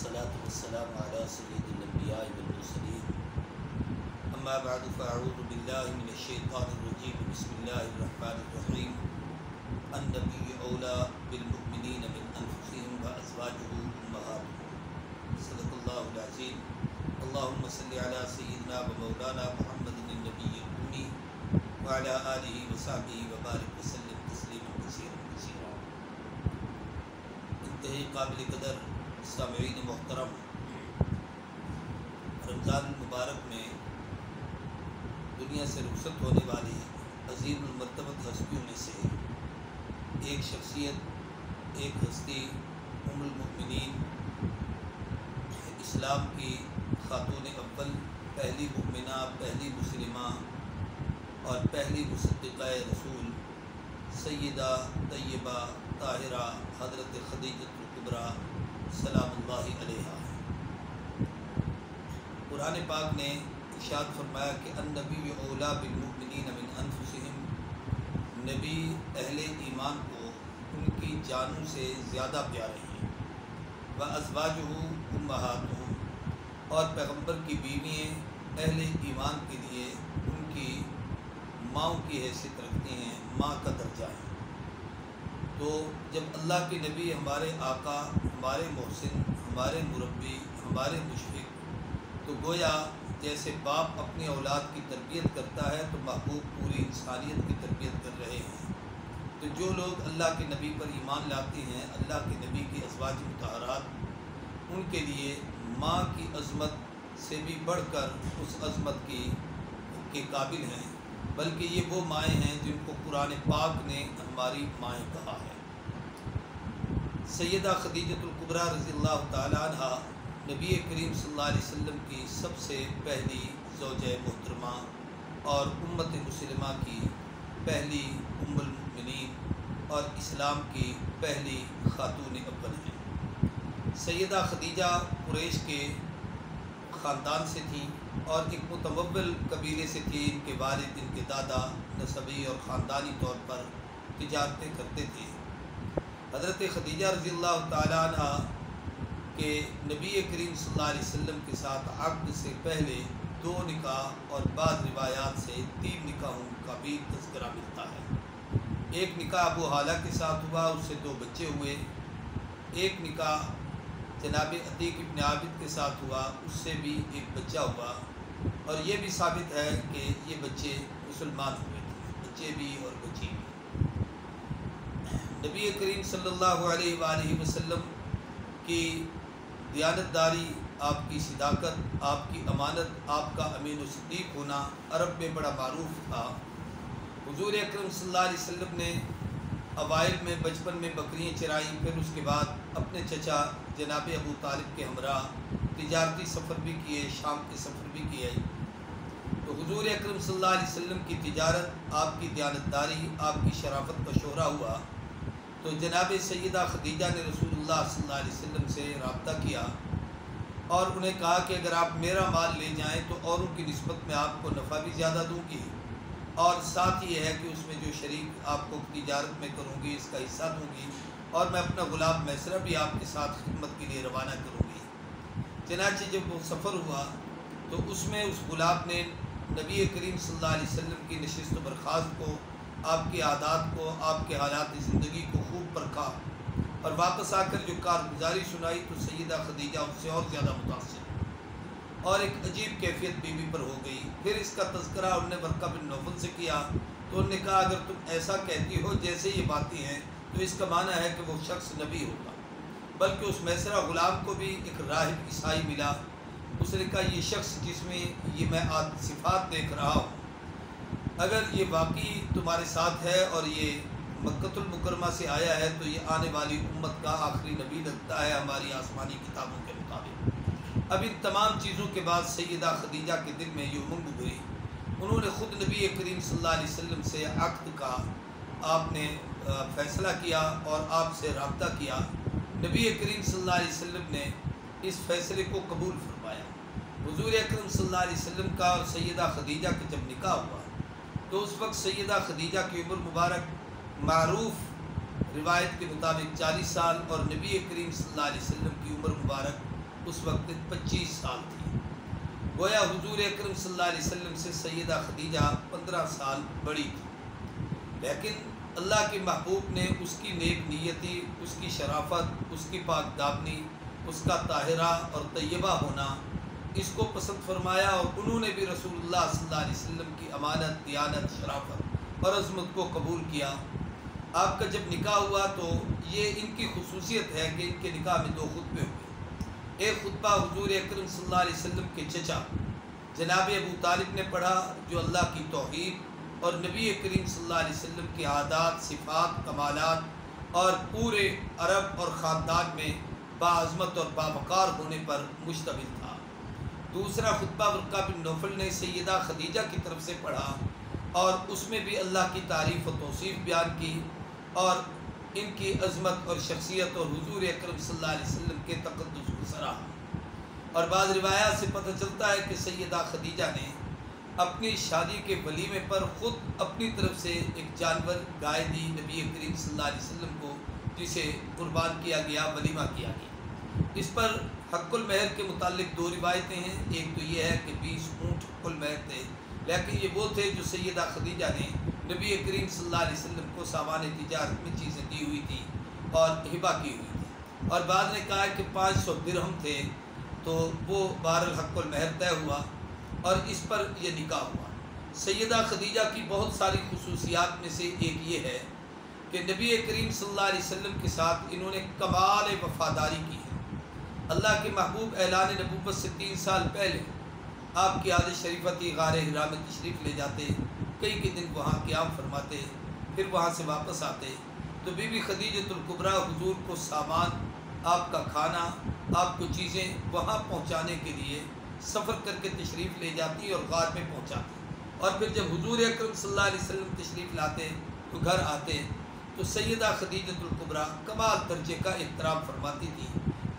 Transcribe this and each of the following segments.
والصلاة والسلام على سيد الأنبياء والمرسلين أما بعد فأعوذ بالله من الشيطان الرجيم بسم الله الرحمن الرحيم النبي أولى بالمؤمنين من أنفسهم وأزواجه أمهاتهم صدق الله العظيم اللهم صل على سيدنا ومولانا محمد النبي الأمي وعلى آله وصحبه وبارك وسلم تسليما كثيرا كثيرا۔ انتہائی قابل قدر سامعین محترم، رمضان المبارک میں دنیا سے رخصت ہونے والی عظیم المرتبت ہستیوں میں سے ایک شخصیت، ایک ہستی ام المؤمنین، اسلام کی خاتون اول، پہلی مؤمنہ، پہلی مسلمہ اور پہلی مصدقہ رسول سیدہ طیبہ طاہرہ حضرت خدیجہ الکبریٰ سلام اللہ علیہا ہے۔ قرآن پاک نے ارشاد فرمایا کہ النبی اولیٰ بالمؤمنین من انفسہم، نبی اہل ایمان کو ان کی جانوں سے زیادہ پیارے ہیں، وازواجہ امہاتہم، اور پیغمبر کی بیوییں اہل ایمان کے لیے ان کی ماؤں کی حیثیت رکھتی ہیں، ماں کا درجہ ہے۔ تو جب اللہ کے نبی ہمارے آقا، ہمارے محسن، ہمارے مربی، ہمارے مشفق، تو گویا جیسے باپ اپنی اولاد کی تربیت کرتا ہے تو محبوب پوری انسانیت کی تربیت کر رہے ہیں۔ تو جو لوگ اللہ کے نبی پر ایمان لاتے ہیں، اللہ کے نبی کی ازواج مطہرات، ان کے لیے ماں کی عظمت سے بھی بڑھ کر اس عظمت کے قابل ہیں، بلکہ یہ وہ مائیں ہیں جن کو قرآن پاک نے ہماری مائیں کہا ہے۔ سیدہ خدیجہ الکبریٰ رضی اللہ تعالیٰ عنہ نبی کریم صلی اللہ علیہ وسلم کی سب سے پہلی زوجہ محترمہ اور امت مسلمہ کی پہلی ام المؤمنین اور اسلام کی پہلی خاتون اول ہیں۔ سیدہ خدیجہ قریش کے خاندان سے تھیں اور ایک متمول قبیلے سے تھی۔ ان کے والد، ان کے دادا نسبی اور خاندانی طور پر تجارتیں کرتے تھے۔ حضرت خدیجہ رضی اللہ تعالیٰ عنہ کہ نبی کریم صلی اللہ علیہ وسلم کے ساتھ عقد سے پہلے 2 نکاح اور بعض روایات سے 3 نکاحوں کا بھی تذکرہ ملتا ہے۔ ایک نکاح ابو حالہ کے ساتھ ہوا، اس سے 2 بچے ہوئے۔ ایک نکاح جناب عتیق ابن عابد کے ساتھ ہوا، اس سے بھی ایک بچہ ہوا، اور یہ بھی ثابت ہے کہ یہ بچے مسلمان ہوئے تھے، بچے بھی اور بچی بھی۔ نبی کریم صلی اللہ علیہ وآلہ وسلم کی دیانتداری، آپ کی صداقت، آپ کی امانت، آپ کا امین و صدیق ہونا عرب میں بڑا معروف تھا۔ حضور اکرم صلی اللہ علیہ وسلم نے اوائل میں بچپن میں بکریاں چرائیں، پھر اس کے بعد اپنے چچا جناب ابو طالب کے ہمراہ تجارتی سفر بھی کیے، شام کے سفر بھی کیے۔ تو حضور اکرم صلی اللہ علیہ وسلم کی تجارت، آپ کی دیانتداری، آپ کی شرافت کا شہرہ ہوا۔ تو جناب سیدہ خدیجہ نے رسول اللہ صلی اللہ علیہ وسلم سے رابطہ کیا اور انہیں کہا کہ اگر آپ میرا مال لے جائیں تو اوروں کی نسبت میں آپ کو نفع بھی زیادہ دوں گی، اور ساتھ یہ ہے کہ اس میں جو شریک آپ کو تجارت میں کروں گی اس کا حصہ دوں گی، اور میں اپنا غلام میسرہ بھی آپ کے ساتھ خدمت کے لیے روانہ کروں گی۔ چنانچہ جب وہ سفر ہوا تو اس میں اس غلام نے نبی کریم صلی اللہ علیہ وسلم کی نشست و برخاست کو، آپ کے عادات کو، آپ کے حالات زندگی کو خوب پرکھا، اور واپس آ کر جو کارگزاری سنائی تو سیدہ خدیجہ اس سے اور زیادہ متاثر اور ایک عجیب کیفیت بیوی پر ہو گئی۔ پھر اس کا تذکرہ انہوں نے ورقہ بن نوفل سے کیا تو انہوں نے کہا اگر تم ایسا کہتی ہو جیسے یہ باتیں ہیں تو اس کا معنی ہے کہ وہ شخص نبی ہوگا، بلکہ اس میسرہ غلام کو بھی ایک راہب عیسائی ملا۔ اس نے کہا یہ شخص جس میں یہ میں صفات دیکھ رہا ہوں، اگر یہ واقعی تمہارے ساتھ ہے اور یہ مکۃ المکرمہ سے آیا ہے تو یہ آنے والی امت کا آخری نبی لگتا ہے ہماری آسمانی کتابوں کے مطابق۔ اب ان تمام چیزوں کے بعد سیدہ خدیجہ کے دل میں یہ امنگ ہوئی، انہوں نے خود نبی کریم صلی اللہ علیہ وسلم سے عقد کا آپ نے فیصلہ کیا اور آپ سے رابطہ کیا۔ نبی کریم صلی اللہ علیہ وسلم نے اس فیصلے کو قبول فرمایا۔ حضور اکرم صلی اللہ علیہ وسلم کا اور سیدہ خدیجہ کا جب نکاح ہوا تو اس وقت سیدہ خدیجہ کی عمر مبارک معروف روایت کے مطابق 40 سال اور نبی کریم صلی اللہ علیہ وسلم کی عمر مبارک اس وقت 25 سال تھی۔ گویا حضور اکرم صلی اللہ علیہ وسلم سے سیدہ خدیجہ 15 سال بڑی تھی، لیکن اللہ کے محبوب نے اس کی نیک نیتی، اس کی شرافت، اس کی پاک دامنی، اس کا طاہرہ اور طیبہ ہونا اس کو پسند فرمایا، اور انہوں نے بھی رسول اللہ صلی اللہ علیہ وسلم کی امانت، دیانت، شرافت اور عظمت کو قبول کیا۔ آپ کا جب نکاح ہوا تو یہ ان کی خصوصیت ہے کہ ان کے نکاح میں 2 خطبے ہوئے۔ ایک خطبہ حضور اکرم صلی اللہ علیہ وسلم کے چچا جناب ابو طالب نے پڑھا، جو اللہ کی توحید اور نبی کریم صلی اللہ علیہ وسلم کی عادات، صفات، کمالات اور پورے عرب اور خاندان میں باعظمت اور باوقار ہونے پر مشتمل تھا۔ دوسرا خطبہ ورقہ بن نوفل نے سیدہ خدیجہ کی طرف سے پڑھا، اور اس میں بھی اللہ کی تعریف و توصیف بیان کی اور ان کی عظمت اور شخصیت اور حضور اکرم صلی اللہ علیہ وسلم کے تقدس کو سراہا۔ اور بعض روایات سے پتہ چلتا ہے کہ سیدہ خدیجہ نے اپنی شادی کے ولیمے پر خود اپنی طرف سے ایک جانور گائے دی نبی کریم صلی اللہ علیہ وسلم کو، جسے قربان کیا گیا، ولیمہ کیا گیا۔ اس پر حق المہر کے متعلق 2 روایتیں ہیں۔ ایک تو یہ ہے کہ 20 اونٹ حق المہر تھے، لیکن یہ وہ تھے جو سیدہ خدیجہ نے نبی کریم صلی اللہ علیہ وسلم کو سامان تجارت میں چیزیں دی ہوئی تھی اور ہبہ کی ہوئی تھی۔ اور بعد نے کہا کہ 500 درہم تھے، تو وہ بہرحال المہر طے ہوا اور اس پر یہ نکاح ہوا۔ سیدہ خدیجہ کی بہت ساری خصوصیات میں سے ایک یہ ہے کہ نبی کریم صلی اللہ علیہ وسلم کے ساتھ انہوں نے کمال وفاداری کی ہے۔ اللہ کے محبوب اعلان نبوت سے 3 سال پہلے آپ کی عادت شریفہ تھی غار حرا میں تشریف لے جاتے، کئی دن وہاں قیام فرماتے، پھر وہاں سے واپس آتے تو بی بی خدیجۃ الکبریٰ حضور کو سامان، آپ کا کھانا، آپ کو چیزیں وہاں پہنچانے کے لیے سفر کر کے تشریف لے جاتی اور غار میں پہنچاتی، اور پھر جب حضور اکرم صلی اللہ علیہ وسلم تشریف لاتے تو گھر آتے تو سیدہ خدیجۃ الکبریٰ کمال درجے کا احترام فرماتی تھی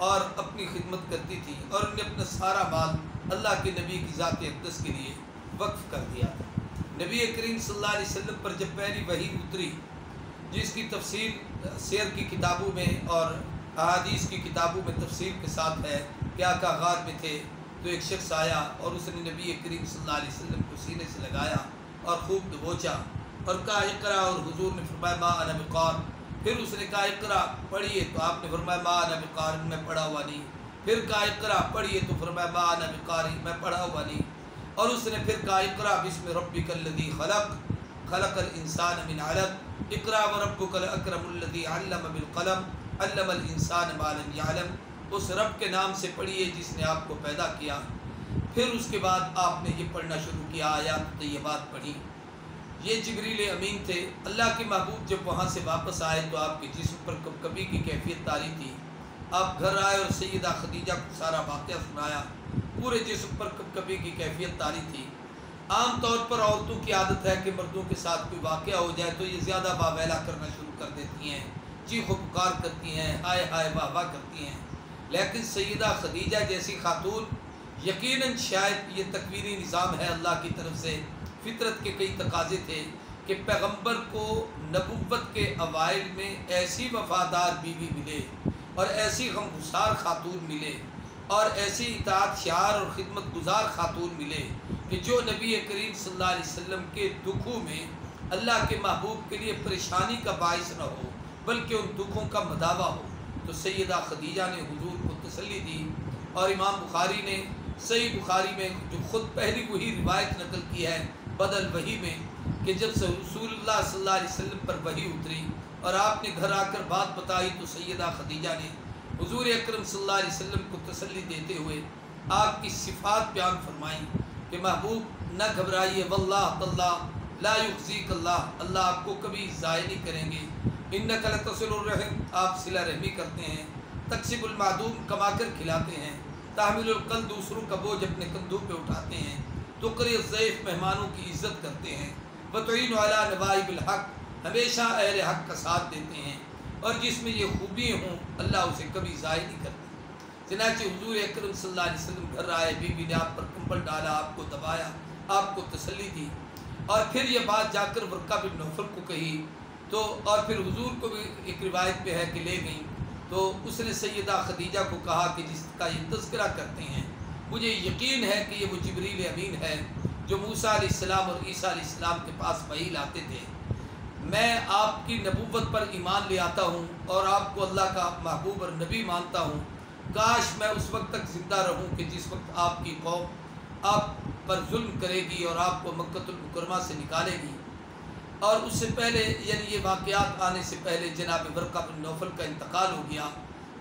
اور اپنی خدمت کرتی تھی، اور انہوں نے اپنا سارا مال اللہ کے نبی کی ذات اقدس کے لیے وقف کر دیا تھا۔ نبی کریم صلی اللہ علیہ وسلم پر جب پہلی وحی اتری، جس کی تفصیل سیر کی کتابوں میں اور احادیث کی کتابوں میں تفصیل کے ساتھ ہے کہ آقا غار میں تھے تو ایک شخص آیا اور اس نے نبی کریم صلی اللہ علیہ وسلم کو سینے سے لگایا اور خوب دبوچا اور کہا اقرا، اور حضور نے فرمایا ما انا بقار۔ پھر اس نے کہا اقرا پڑھیے، تو آپ نے فرمایا ما انا بقار، میں پڑھا ہوا نہیں۔ پھر کہا اقرا پڑھیے، تو فرمایا ما انا بقاری، میں پڑھا ہوا نہیں۔ اور اس نے پھر کہا اقرا بسم ربک الذی خلق، خلق الانسان من علق، اقرا وربک الاکرم الذی علم بالقلم، علم الانسان ما لم یعلم، اس رب کے نام سے پڑھیے جس نے آپ کو پیدا کیا۔ پھر اس کے بعد آپ نے یہ پڑھنا شروع کیا، آیات طیبات پڑھی۔ یہ جبریل امین تھے۔ اللہ کے محبوب جب وہاں سے واپس آئے تو آپ کے جسم پر کبھی کی کیفیت طاری تھی۔ آپ گھر آئے اور سیدہ خدیجہ کو سارا واقعہ سنایا، پورے جسم پر کبھی کی کیفیت طاری تھی۔ عام طور پر عورتوں کی عادت ہے کہ مردوں کے ساتھ کوئی واقعہ ہو جائے تو یہ زیادہ واویلا کرنا شروع کر دیتی ہیں، چیخ و پکار کرتی ہیں، ہائے ہائے واہ واہ کرتی ہیں۔ لیکن سیدہ خدیجہ جیسی خاتون، یقیناً شاید یہ تکوینی نظام ہے اللہ کی طرف سے، فطرت کے کئی تقاضے تھے کہ پیغمبر کو نبوت کے اوائل میں ایسی وفادار بیوی ملے اور ایسی غمگسار خاتون ملے اور ایسی اطاعت شعار اور خدمت گزار خاتون ملے کہ جو نبی کریم صلی اللہ علیہ وسلم کے دکھوں میں اللہ کے محبوب کے لیے پریشانی کا باعث نہ ہو بلکہ ان دکھوں کا مداوع ہو۔ تو سیدہ خدیجہ نے حضور کو تسلی دی، اور امام بخاری نے صحیح بخاری میں جو خود پہلی وہی روایت نقل کی ہے بدل وحی میں، کہ جب سے رسول اللہ صلی اللہ علیہ وسلم پر وحی اتری اور آپ نے گھر آ کر بات بتائی تو سیدہ خدیجہ نے حضور اکرم صلی اللہ علیہ وسلم کو تسلی دیتے ہوئے آپ کی صفات بیان فرمائیں کہ محبوب نہ گھبرائیے، واللہ تاللہ لا یخزیک اللہ، اللہ آپ کو کبھی ضائع نہیں کریں گے۔ انک لتصل الرحم، آپ صلہ رحمی کرتے ہیں، تکسب المعدوم، کما کر کھلاتے ہیں، تحمل القل، دوسروں کا بوجھ اپنے کندھوں پہ اٹھاتے ہیں، تقری الضیف، مہمانوں کی عزت کرتے ہیں، وتعین علی نوائب الحق، ہمیشہ اہل حق کا ساتھ دیتے ہیں، اور جس میں یہ خوبیاں ہوں اللہ اسے کبھی ضائع نہیں کرتے۔ چنانچہ حضور اکرم صلی اللہ علیہ وسلم گھر آئے، بی بی نے آپ پر کمبل ڈالا، آپ کو دبایا، آپ کو تسلی دی، اور پھر یہ بات جا کر ورقہ بن نوفل کو کہی تو، اور پھر حضور کو بھی ایک روایت پہ ہے کہ لے گئیں تو اس نے سیدہ خدیجہ کو کہا کہ جس کا یہ تذکرہ کرتے ہیں مجھے یقین ہے کہ یہ وہ جبریل امین ہے جو موسیٰ علیہ السلام اور عیسیٰ علیہ السلام کے پاس وحی لاتے تھے۔ میں آپ کی نبوت پر ایمان لے آتا ہوں اور آپ کو اللہ کا محبوب اور نبی مانتا ہوں۔ کاش میں اس وقت تک زندہ رہوں کہ جس وقت آپ کی قوم آپ پر ظلم کرے گی اور آپ کو مکہ المکرمہ سے نکالے گی۔ اور اس سے پہلے یعنی یہ واقعات آنے سے پہلے جناب ورقہ بن نوفل کا انتقال ہو گیا،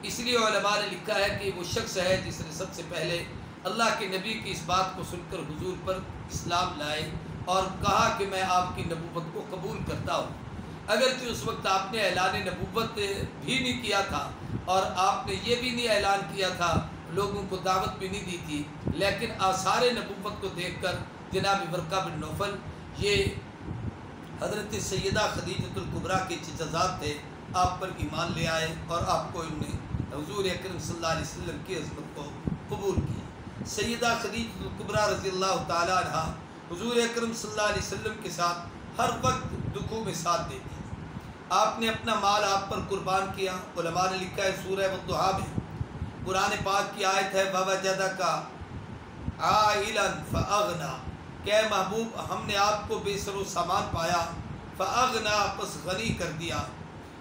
اس لیے علماء نے لکھا ہے کہ وہ شخص ہے جس نے سب سے پہلے اللہ کے نبی کی اس بات کو سن کر حضور پر اسلام لائے اور کہا کہ میں آپ کی نبوت کو قبول کرتا ہوں۔ اگرچہ اس وقت آپ نے اعلان نبوت بھی نہیں کیا تھا اور آپ نے یہ بھی نہیں اعلان کیا تھا، لوگوں کو دعوت بھی نہیں دی تھی، لیکن آثار نبوت کو دیکھ کر جناب ورقہ بن نوفل یہ حضرت سیدہ خدیجۃ الکبریٰ کے چچزاد تھے، آپ پر ایمان لے آئے اور آپ کو انہوں نے حضور اکرم صلی اللہ علیہ وسلم کی عظمت کو قبول کیا۔ سیدہ خدیجۃ الکبریٰ رضی اللہ تعالیٰ عنہ حضور اکرم صلی اللہ علیہ وسلم کے ساتھ ہر وقت دکھوں میں ساتھ دیتی ہیں۔ آپ نے اپنا مال آپ پر قربان کیا۔ علماء نے لکھا ہے سورہ والضحیٰ میں قرآن پاک کی آیت ہے وَوَجَدَكَ عَائِلًا فَأَغْنَىٰ کہ اے محبوب ہم نے آپ کو بے سر و سامان پایا، فَأَغْنَىٰ پس غنی کر دیا۔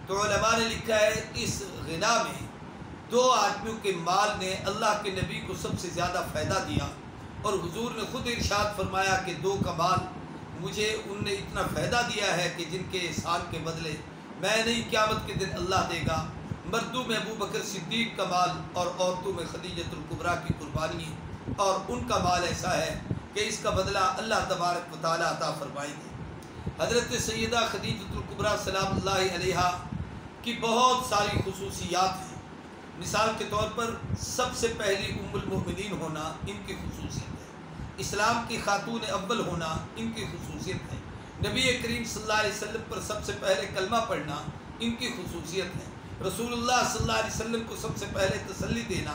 تو علماء نے لکھا ہے اس غنا میں دو آدمیوں کے مال نے اللہ کے نبی کو سب سے زیادہ فائدہ دیا، اور حضور نے خود ارشاد فرمایا کہ دو کا مال مجھے ان نے اتنا فائدہ دیا ہے کہ جن کے احسان کے بدلے میں نہیں قیامت کے دن اللہ دے گا۔ مردوں میں ابو بکر صدیق کا مال اور عورتوں میں خدیجۃ الکبریٰ کی قربانی اور ان کا مال ایسا ہے کہ اس کا بدلہ اللہ تبارک و تعالیٰ عطا فرمائیں گے۔ حضرت سیدہ خدیجۃ الکبریٰ سلام اللہ علیہا کی بہت ساری خصوصیات ہیں۔ مثال کے طور پر سب سے پہلی ام المؤمنین ہونا ان کی خصوصیت ہے، اسلام کی خاتون اول ہونا ان کی خصوصیت ہے، نبی کریم صلی اللہ علیہ وسلم پر سب سے پہلے کلمہ پڑھنا ان کی خصوصیت ہے، رسول اللہ صلی اللہ علیہ وسلم کو سب سے پہلے تسلی دینا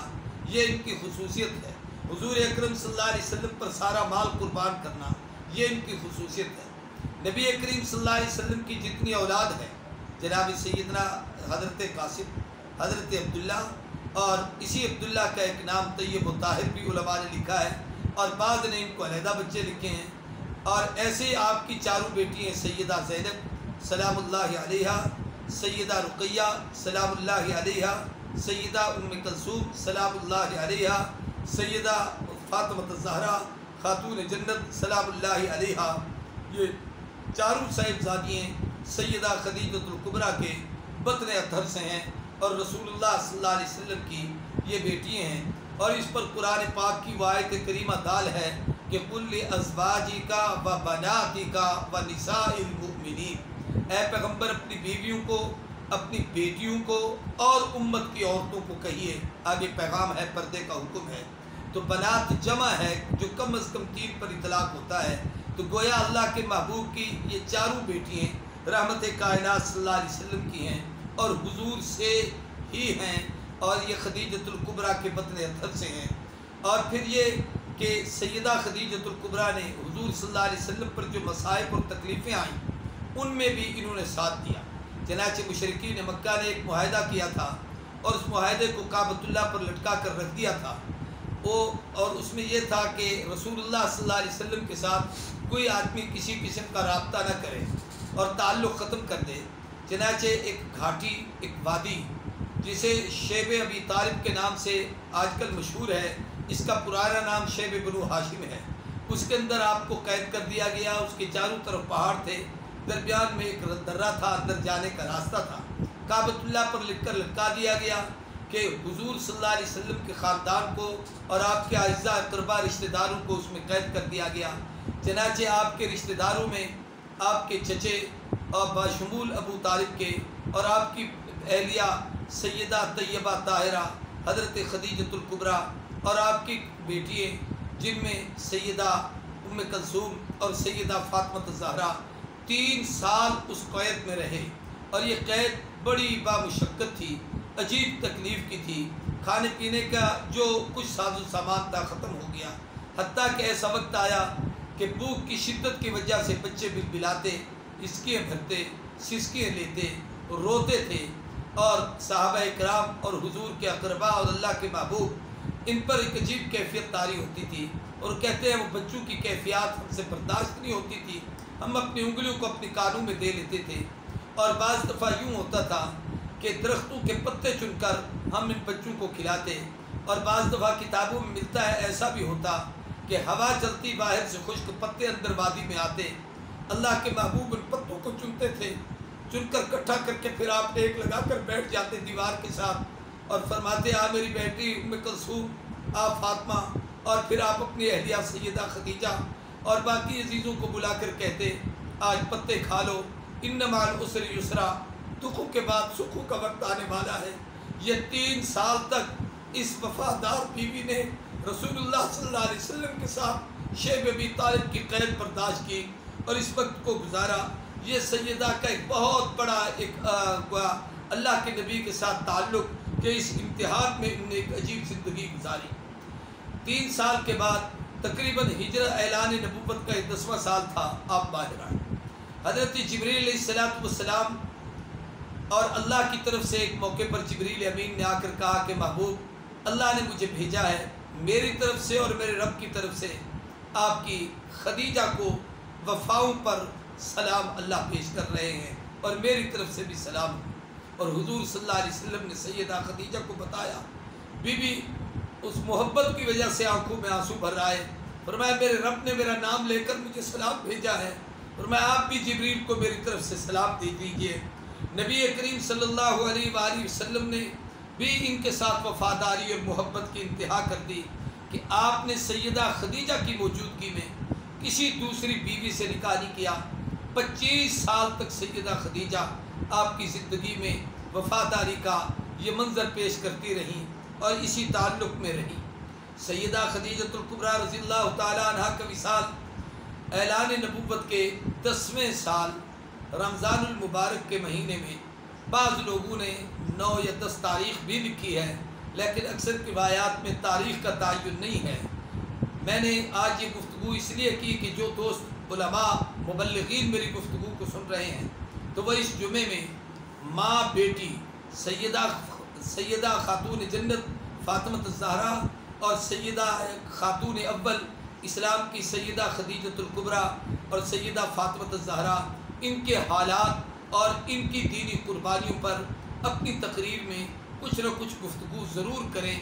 یہ ان کی خصوصیت ہے، حضور اکرم صلی اللہ علیہ وسلم پر سارا مال قربان کرنا یہ ان کی خصوصیت ہے۔ نبی کریم صلی اللہ علیہ وسلم کی جتنی اولاد ہے جناب سیدنا حضرت قاسم، حضرت عبداللہ، اور اسی عبداللہ کا ایک نام طیب و طاہر بھی علماء نے لکھا ہے، اور بعض نے ان کو علیحدہ بچے لکھے ہیں۔ اور ایسے آپ کی چاروں بیٹی ہیں سیدہ زینب سلام اللہ علیہا، سیدہ رقیہ سلام اللہ علیہا، سیدہ ام کلثوم سلام اللہ علیہا، سیدہ فاطمہ الزہرا خاتون جنت سلام اللہ علیہا، یہ چاروں صاحبزادیاں سیدہ خدیجۃ الکبریٰ کے بطن اطہر سے ہیں اور رسول اللہ صلی اللہ علیہ وسلم کی یہ بیٹیاں ہیں۔ اور اس پر قرآن پاک کی وہ آیت کریمہ دال ہے کہ قُل لِأَزْوَاجِكَ وَبَنَاتِكَ وَنِسَاءِ الْمُؤْمِنِينَ، اے پیغمبر اپنی بیویوں کو، اپنی بیٹیوں کو اور امت کی عورتوں کو کہیے۔ آگے پیغام ہے، پردے کا حکم ہے، تو بنات جمع ہے جو کم از کم 3 پر اطلاق ہوتا ہے، تو گویا اللہ کے محبوب کی یہ چاروں بیٹیاں رحمت کائنات صلی اللہ علیہ وسلم کی ہیں اور حضور سے ہی ہیں، اور یہ خدیجۃ الکبریٰ کے بطن اطہر سے ہیں۔ اور پھر یہ کہ سیدہ خدیجۃ الکبریٰ نے حضور صلی اللہ علیہ وسلم پر جو مصائب اور تکلیفیں آئیں ان میں بھی انہوں نے ساتھ دیا۔ چنانچہ مشرکین مکہ نے ایک معاہدہ کیا تھا اور اس معاہدے کو کعبۃ اللہ پر لٹکا کر رکھ دیا تھا، اور اس میں یہ تھا کہ رسول اللہ صلی اللہ علیہ وسلم کے ساتھ کوئی آدمی کسی قسم کا رابطہ نہ کرے اور تعلق ختم کر دے۔ چنانچہ ایک گھاٹی، ایک وادی جسے شیب ابی طالب کے نام سے آج کل مشہور ہے، اس کا پرانا نام شیب بنو ہاشم ہے، اس کے اندر آپ کو قید کر دیا گیا۔ اس کے چاروں طرف پہاڑ تھے، درمیان میں ایک درہ تھا، اندر جانے کا راستہ تھا۔ کعبۃ اللہ پر لکھ کر لٹکا دیا گیا کہ حضور صلی اللہ علیہ وسلم کے خاندان کو اور آپ کے اعزاء اقربا رشتہ داروں کو اس میں قید کر دیا گیا۔ چنانچہ آپ کے رشتہ داروں میں آپ کے چچے اور بشمول ابو طالب کے اور آپ کی اہلیہ سیدہ طیبہ طاہرہ حضرت خدیجۃ الکبریٰ اور آپ کی بیٹیاں جن میں سیدہ ام کلثوم اور سیدہ فاطمہ الزہرا 3 سال اس قید میں رہے، اور یہ قید بڑی بامشقت تھی، عجیب تکلیف کی تھی۔ کھانے پینے کا جو کچھ ساز و سامان تھا ختم ہو گیا، حتیٰ کہ ایسا وقت آیا کہ بھوک کی شدت کی وجہ سے بچے بلبلاتے، ہچکیاں بھرتے، سسکیاں لیتے، روتے تھے۔ اور صحابہ اکرام اور حضور کے اقرباء اور اللہ کے محبوب، ان پر ایک عجیب کیفیت طاری ہوتی تھی، اور کہتے ہیں وہ بچوں کی کیفیات ہم سے برداشت نہیں ہوتی تھی، ہم اپنی انگلیوں کو اپنی کانوں میں دے لیتے تھے، اور بعض دفعہ یوں ہوتا تھا کہ درختوں کے پتے چن کر ہم ان بچوں کو کھلاتے، اور بعض دفعہ کتابوں میں ملتا ہے ایسا بھی ہوتا کہ ہوا چلتی باہر سے خشک پتے اندر وادی میں آتے، اللہ کے محبوب ان پتوں کو چنتے تھے، چن کر اکٹھا کر کے پھر آپ ایک لگا کر بیٹھ جاتے دیوار کے ساتھ اور فرماتے آ میری بیٹی ام کلثوم، آ فاطمہ، اور پھر آپ اپنی اہلیہ سیدہ خدیجہ اور باقی عزیزوں کو بلا کر کہتے آج پتے کھا لو، ان مع العسر یسرا، دکھوں کے بعد سکھوں کا وقت آنے والا ہے۔ یہ 3 سال تک اس وفادار بیوی نے رسول اللہ صلی اللہ علیہ وسلم کے ساتھ شیب ابی طالب کی قید برداشت کی اور اس وقت کو گزارا۔ یہ سیدہ کا ایک بہت بڑا ایک اللہ کے نبی کے ساتھ تعلق کہ اس امتحان میں انہوں نے ایک عجیب زندگی گزاری۔ 3 سال کے بعد تقریباً ہجرت اعلان نبوت کا 10واں سال تھا، آپ باہر آئے۔ حضرت جبریل علیہ السلام اور اللہ کی طرف سے ایک موقع پر جبریل امین نے آ کر کہا کہ محبوب اللہ نے مجھے بھیجا ہے، میری طرف سے اور میرے رب کی طرف سے آپ کی خدیجہ کو وفاؤں پر سلام اللہ پیش کر رہے ہیں اور میری طرف سے بھی سلام۔ اور حضور صلی اللہ علیہ وسلم نے سیدہ خدیجہ کو بتایا، بی بی اس محبت کی وجہ سے آنکھوں میں آنسو بھر رہا ہے، فرمایا میرے رب نے میرا نام لے کر مجھے سلام بھیجا ہے، فرمایا آپ بھی جبریل کو میری طرف سے سلام دے دیجئے۔ نبی کریم صلی اللہ علیہ وآلہ وسلم نے بھی ان کے ساتھ وفاداری اور محبت کی انتہا کر دی کہ آپ نے سیدہ خدیجہ کی موجودگی میں کسی دوسری بیوی سے نکاح نہیں کیا۔ 25 سال تک سیدہ خدیجہ آپ کی زندگی میں وفاداری کا یہ منظر پیش کرتی رہیں اور اسی تعلق میں رہی۔ سیدہ خدیجۃ الکبریٰ رضی اللہ تعالیٰ عنہ کا وصال اعلان نبوت کے 10ویں سال رمضان المبارک کے مہینے میں، بعض لوگوں نے 9 یا 10 تاریخ بھی لکھی ہے، لیکن اکثر روایات میں تاریخ کا تعین نہیں ہے۔ میں نے آج یہ گفتگو اس لیے کی کہ جو دوست علماء مبلغین میری گفتگو کو سن رہے ہیں تو وہ اس جمعے میں ماں بیٹی سیدہ خاتون جنت فاطمہ الزہرا اور سیدہ خاتون اول اسلام کی سیدہ خدیجۃ الکبریٰ اور سیدہ فاطمہ الزہرا، ان کے حالات اور ان کی دینی قربانیوں پر اپنی تقریر میں کچھ نہ کچھ گفتگو ضرور کریں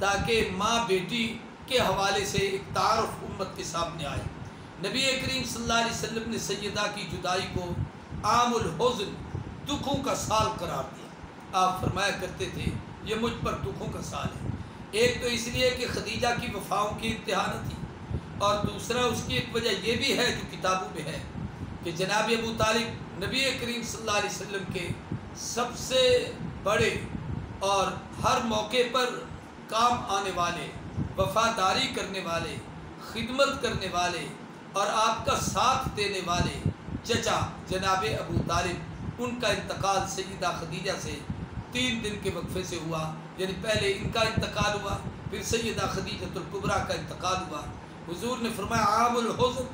تاکہ ماں بیٹی کے حوالے سے ایک تعارف امت کے سامنے آئے۔ نبی کریم صلی اللہ علیہ وسلم نے سیدہ کی جدائی کو عام الحزن، دکھوں کا سال قرار دیا۔ آپ فرمایا کرتے تھے یہ مجھ پر دکھوں کا سال ہے، ایک تو اس لیے کہ خدیجہ کی وفاؤں کی انتہا نہ تھی، اور دوسرا اس کی ایک وجہ یہ بھی ہے جو کتابوں میں ہے کہ جناب ابو طالب نبی کریم صلی اللہ علیہ وسلم کے سب سے بڑے اور ہر موقع پر کام آنے والے، وفاداری کرنے والے، خدمت کرنے والے اور آپ کا ساتھ دینے والے چچا جناب ابو طالب، ان کا انتقال سیدہ خدیجہ سے 3 دن کے وقفے سے ہوا، یعنی پہلے ان کا انتقال ہوا پھر سیدہ خدیجۃ الکبریٰ کا انتقال ہوا۔ حضور نے فرمایا عام الحزن،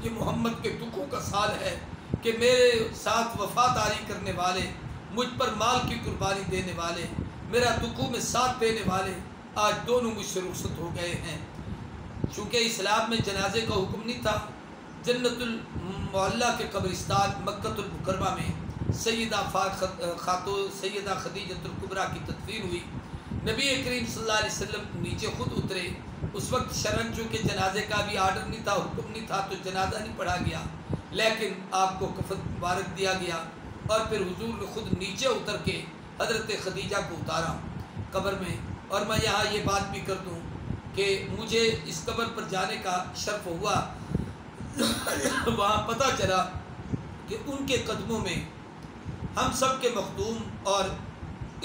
یہ محمد کے دکھوں کا سال ہے کہ میرے ساتھ وفاداری کرنے والے، مجھ پر مال کی قربانی دینے والے، میرا دکھوں میں ساتھ دینے والے آج دونوں مجھ سے رخصت ہو گئے ہیں۔ چونکہ اسلام میں جنازے کا حکم نہیں تھا، جنت المعلیٰ کے قبرستان مکہ المکرمہ میں سیدہ خدیجۃ الکبریٰ کی تدفین ہوئی۔ نبی کریم صلی اللہ علیہ وسلم نیچے خود اترے، اس وقت شرعاً چونکہ جنازے کا بھی آرڈر نہیں تھا، حکم نہیں تھا، تو جنازہ نہیں پڑھا گیا، لیکن آپ کو کفن مبارک دیا گیا، اور پھر حضور نے خود نیچے اتر کے حضرت خدیجہ کو اتارا قبر میں۔ اور میں یہاں یہ بات بھی کر دوں کہ مجھے اس قبر پر جانے کا شرف ہوا، وہاں پتہ چلا کہ ان کے قدموں میں ہم سب کے مخدوم اور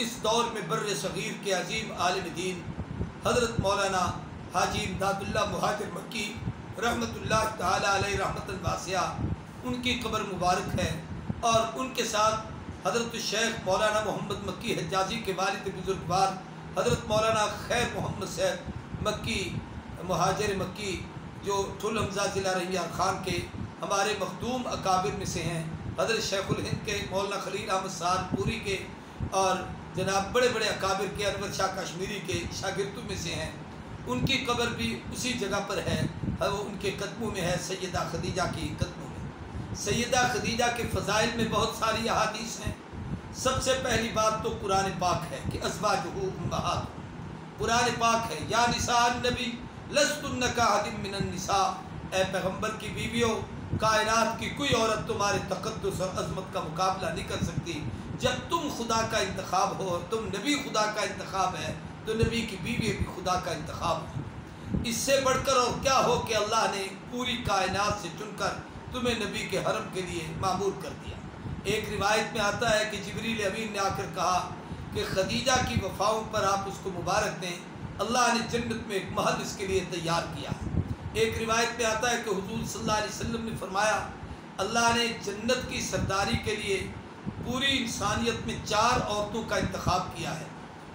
اس دور میں بر صغیر کے عظیم عالم دین حضرت مولانا حاجی امداد اللہ مہاجر مکی رحمۃ اللہ تعالی علیہ رحمۃ الواسعہ، ان کی قبر مبارک ہے، اور ان کے ساتھ حضرت الشیخ مولانا محمد مکی حجازی کے والد بزرگوار حضرت مولانا خیر محمد صاحب مکی مہاجر مکی، جو ٹھل حمزہ ضلع رحیار خان کے ہمارے مخدوم اکابر میں سے ہیں، حضرت شیخ الہند کے مولانا خلیل احمد سعد پوری کے، اور جناب بڑے بڑے اکابر کے انور شاہ کشمیری کے شاگردوں میں سے ہیں، ان کی قبر بھی اسی جگہ پر ہے، وہ ان کے قدموں میں ہے، سیدہ خدیجہ کی قدموں میں۔ سیدہ خدیجہ کے فضائل میں بہت ساری احادیث ہیں۔ سب سے پہلی بات تو قرآن پاک ہے کہ ازواجہ امہات، قرآن پاک ہے یا نساء النبی لستن کاحد من النساء، اے پیغمبر کی بیویوں، کائنات کی کوئی عورت تمہارے تقدس اور عظمت کا مقابلہ نہیں کر سکتی۔ جب تم خدا کا انتخاب ہو، تم نبی خدا کا انتخاب ہے، تو نبی کی بیوی بھی خدا کا انتخاب ہے۔ اس سے بڑھ کر اور کیا ہو کہ اللہ نے پوری کائنات سے چن کر تمہیں نبی کے حرم کے لیے معمور کر دیا۔ ایک روایت میں آتا ہے کہ جبریل امین نے آ کر کہا کہ خدیجہ کی وفاؤں پر آپ اس کو مبارک دیں، اللہ نے جنت میں ایک محل اس کے لیے تیار کیا ہے۔ ایک روایت میں آتا ہے کہ حضور صلی اللہ علیہ وسلم نے فرمایا اللہ نے جنت کی سرداری کے لیے پوری انسانیت میں 4 عورتوں کا انتخاب کیا ہے۔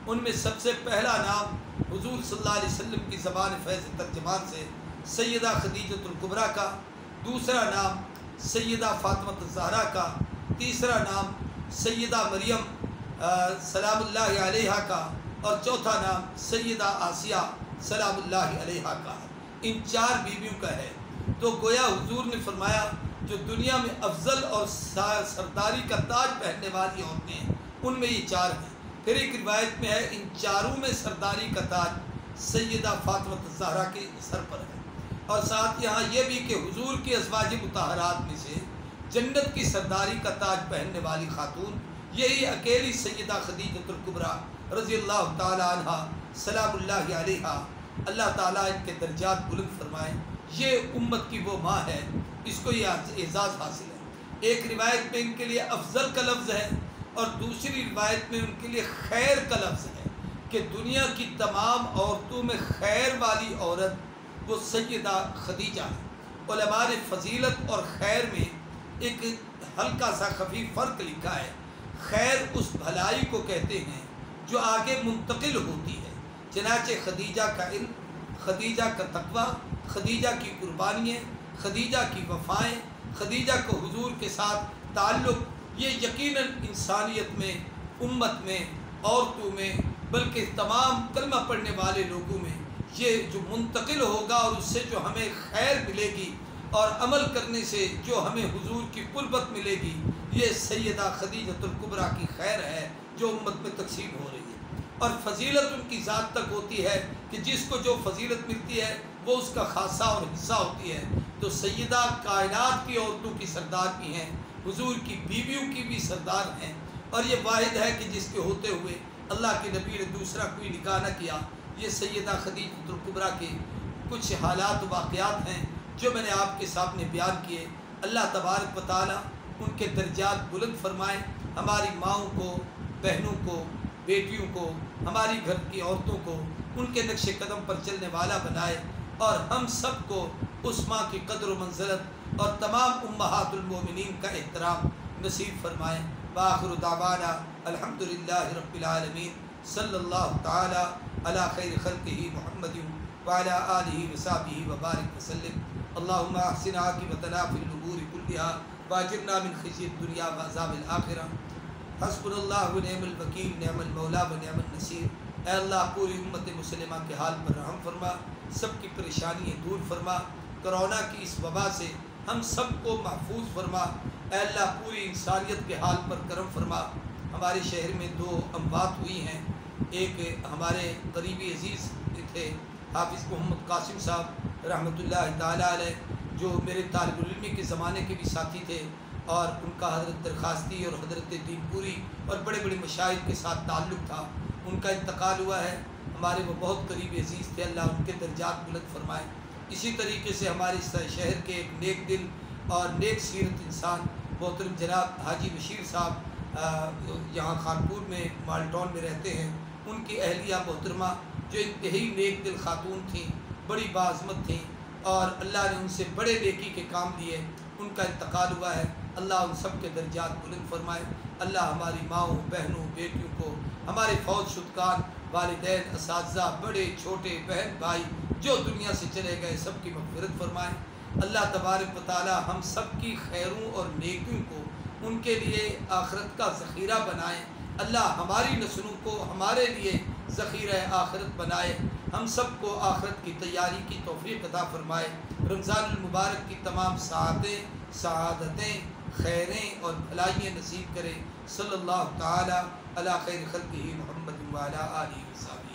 ان میں سب سے پہلا نام حضور صلی اللہ علیہ وسلم کی زبان فیض ترجمان سے سیدہ خدیجۃ الکبریٰ کا، دوسرا نام سیدہ فاطمہ الزہرا کا، تیسرا نام سیدہ مریم سلام اللہ علیہا کا، اور چوتھا نام سیدہ آسیہ سلام اللہ علیہا کا ہے۔ ان 4 بیویوں کا ہے۔ تو گویا حضور نے فرمایا جو دنیا میں افضل اور سرداری کا تاج پہننے والی عورتیں ہیں ان میں یہ 4 ہیں۔ پھر ایک روایت میں ہے ان 4 میں سرداری کا تاج سیدہ فاطمہ الزہرا کے سر پر ہے۔ اور ساتھ یہاں یہ بھی کہ حضور کے ازواج مطہرات میں سے جنت کی سرداری کا تاج پہننے والی خاتون یہی اکیلی سیدہ خدیجۃ الکبریٰ رضی اللہ تعالی عنہ سلام اللہ علیہا، اللہ تعالیٰ ان کے درجات بلند فرمائے۔ یہ امت کی وہ ماں ہے، اس کو یہ اعزاز حاصل ہے۔ ایک روایت میں ان کے لیے افضل کا لفظ ہے اور دوسری روایت میں ان کے لیے خیر کا لفظ ہے کہ دنیا کی تمام عورتوں میں خیر والی عورت وہ سیدہ خدیجہ ہے۔ علماء نے فضیلت اور خیر میں ایک ہلکا سا خفیف فرق لکھا ہے۔ خیر اس بھلائی کو کہتے ہیں جو آگے منتقل ہوتی ہے، چنانچہ خدیجہ کا علم، خدیجہ کا تقویٰ، خدیجہ کی قربانیاں، خدیجہ کی وفائیں، خدیجہ کو حضور کے ساتھ تعلق، یہ یقیناً انسانیت میں، امت میں، عورتوں میں، بلکہ تمام کلمہ پڑھنے والے لوگوں میں یہ جو منتقل ہوگا اور اس سے جو ہمیں خیر ملے گی اور عمل کرنے سے جو ہمیں حضور کی قربت ملے گی، یہ سیدہ خدیجۃ الکبریٰ کی خیر ہے جو امت میں تقسیم ہو رہی ہے۔ اور فضیلت ان کی ذات تک ہوتی ہے کہ جس کو جو فضیلت ملتی ہے وہ اس کا خاصہ اور حصہ ہوتی ہے۔ تو سیدہ کائنات کی عورتوں کی سردار بھی ہیں، حضور کی بیویوں کی بھی سردار ہیں، اور یہ واحد ہے کہ جس کے ہوتے ہوئے اللہ کے نبی نے دوسرا کوئی نکاح نہ کیا۔ یہ سیدہ خدیجۃ الکبریٰ کے کچھ حالات و واقعات ہیں جو میں نے آپ کے سامنے بیان کیے۔ اللہ تبارک و تعالیٰ ان کے درجات بلند فرمائے، ہماری ماؤں کو، بہنوں کو، بیٹیوں کو، ہماری گھر کی عورتوں کو ان کے نقش قدم پر چلنے والا بنائے، اور ہم سب کو اس ماں کی قدر و منزلت اور تمام امہات المومنین کا احترام نصیب فرمائے۔ وآخر دعوانا الحمدللہ رب العالمین، صلی اللہ تعالی علی خیر خلقہ محمد وعلی آلہ وصحبہ وبارک وسلم۔ اللہم احسن عاقبتنا فی الامور کلہا واجرنا من خزی الدنیا وعذاب الآخرہ۔ حسبنا اللہ ونعم الوکیل، نعم المولا ونعم النصیر۔ اے اللہ پوری امت مسلمہ کے حال پر رحم فرما، سب کی پریشانیاں دور فرما، کرونا کی اس وبا سے ہم سب کو محفوظ فرما۔ اے اللہ پوری انسانیت کے حال پر کرم فرما۔ ہمارے شہر میں 2 اموات ہوئی ہیں، ایک ہمارے قریبی عزیز تھے حافظ محمد قاسم صاحب رحمۃ اللہ تعالیٰ علیہ، جو میرے طالب علمی کے زمانے کے بھی ساتھی تھے، اور ان کا حضرت درخواستی اور حضرت دین پوری اور بڑے بڑے مشائخ کے ساتھ تعلق تھا۔ ان کا انتقال ہوا ہے، ہمارے وہ بہت قریبی عزیز تھے، اللہ ان کے درجات بلند فرمائے۔ اسی طریقے سے ہمارے شہر کے ایک نیک دل اور نیک سیرت انسان محترم جناب حاجی بشیر صاحب یہاں خانپور میں مالٹون میں رہتے ہیں، ان کی اہلیہ محترمہ جو انتہائی نیک دل خاتون تھیں، بڑی باعظمت تھیں، اور اللہ نے ان سے بڑے نیکی کے کام لیے، ان کا انتقال ہوا ہے۔ اللہ ان سب کے درجات بلند فرمائے۔ اللہ ہماری ماؤں، بہنوں، بیٹیوں کو، ہمارے فوج شدگان، والدین، اساتذہ، بڑے چھوٹے، بہن بھائی جو دنیا سے چلے گئے سب کی مغفرت فرمائے۔ اللہ تبارک و تعالی ہم سب کی خیروں اور نیکیوں کو ان کے لیے آخرت کا ذخیرہ بنائیں۔ اللہ ہماری نسلوں کو ہمارے لیے ذخیرہ آخرت بنائے، ہم سب کو آخرت کی تیاری کی توفیق عطا فرمائے، رمضان المبارک کی تمام سعادتیں خیریں اور بھلائیاں نصیب کرے۔ صلی اللہ تعالی علی خیر خلقہ محمد وعلی آلہ وصحبہ۔